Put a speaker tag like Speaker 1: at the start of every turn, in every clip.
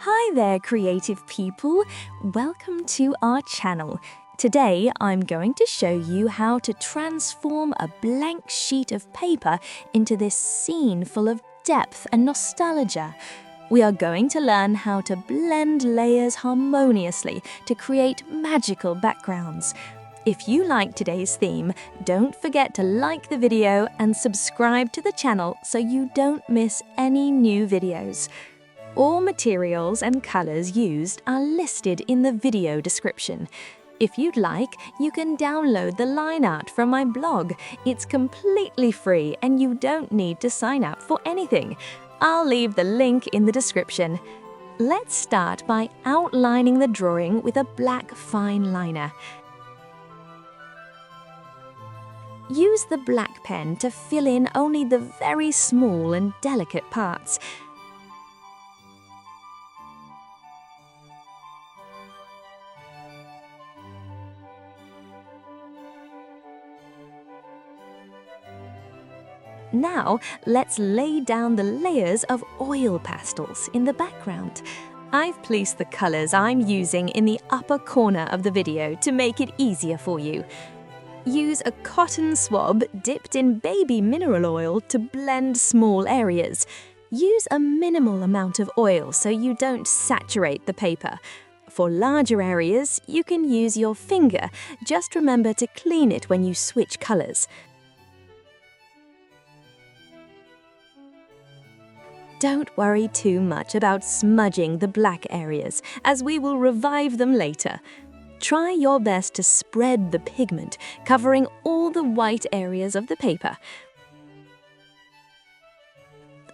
Speaker 1: Hi there, creative people! Welcome to our channel. Today, I'm going to show you how to transform a blank sheet of paper into this scene full of depth and nostalgia. We are going to learn how to blend layers harmoniously to create magical backgrounds. If you like today's theme, don't forget to like the video and subscribe to the channel so you don't miss any new videos. All materials and colors used are listed in the video description. If you'd like, you can download the line art from my blog. It's completely free and you don't need to sign up for anything. I'll leave the link in the description. Let's start by outlining the drawing with a black fine liner. Use the black pen to fill in only the very small and delicate parts. Now, let's lay down the layers of oil pastels in the background. I've placed the colors I'm using in the upper corner of the video to make it easier for you. Use a cotton swab dipped in baby mineral oil to blend small areas. Use a minimal amount of oil so you don't saturate the paper. For larger areas, you can use your finger. Just remember to clean it when you switch colors. Don't worry too much about smudging the black areas, as we will revive them later. Try your best to spread the pigment, covering all the white areas of the paper.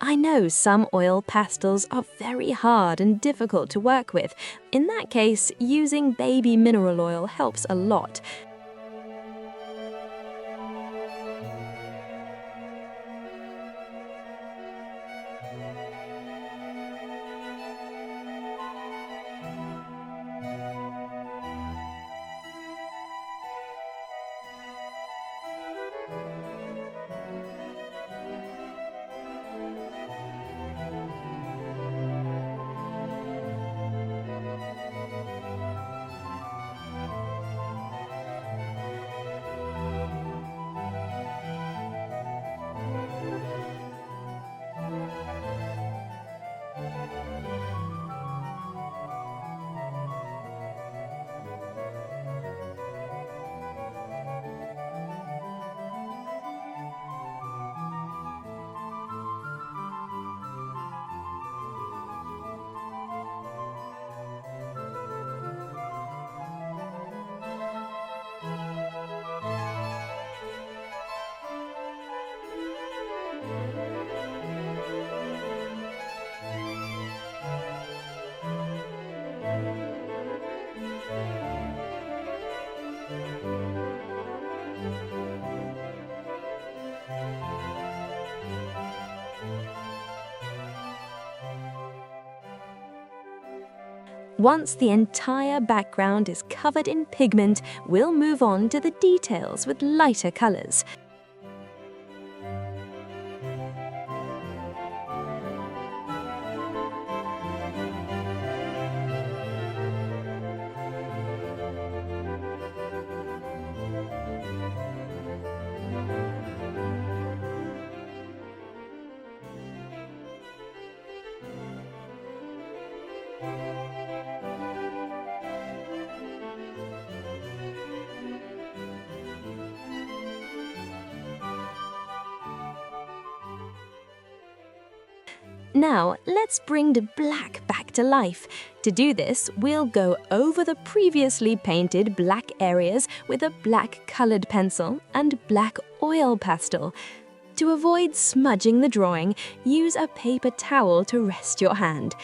Speaker 1: I know some oil pastels are very hard and difficult to work with. In that case, using baby mineral oil helps a lot. Once the entire background is covered in pigment, we'll move on to the details with lighter colors. Now, let's bring the black back to life. To do this, we'll go over the previously painted black areas with a black colored pencil and black oil pastel. To avoid smudging the drawing, use a paper towel to rest your hand.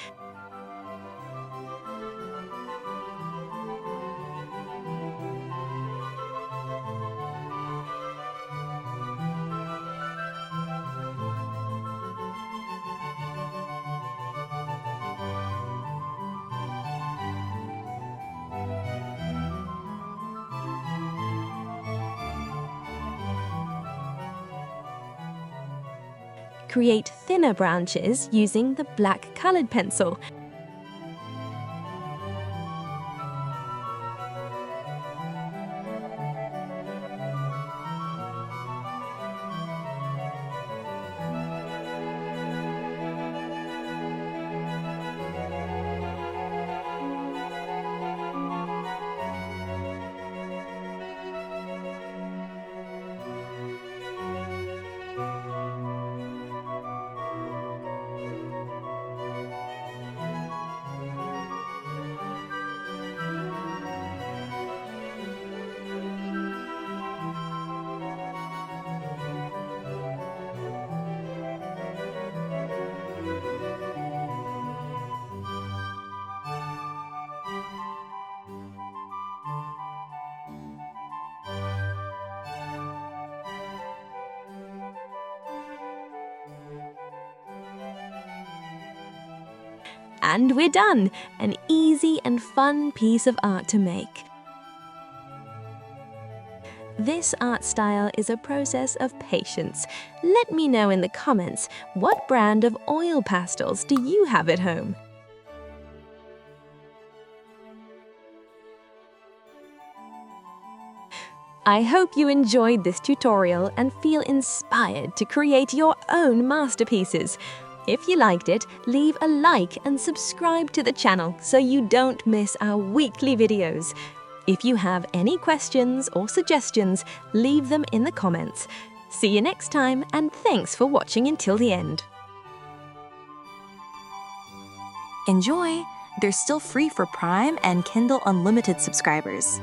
Speaker 1: Create thinner branches using the black colored pencil. And we're done! An easy and fun piece of art to make. This art style is a process of patience. Let me know in the comments, what brand of oil pastels do you have at home? I hope you enjoyed this tutorial and feel inspired to create your own masterpieces. If you liked it, leave a like and subscribe to the channel so you don't miss our weekly videos. If you have any questions or suggestions, leave them in the comments. See you next time, and thanks for watching until the end.
Speaker 2: Enjoy! They're still free for Prime and Kindle Unlimited subscribers.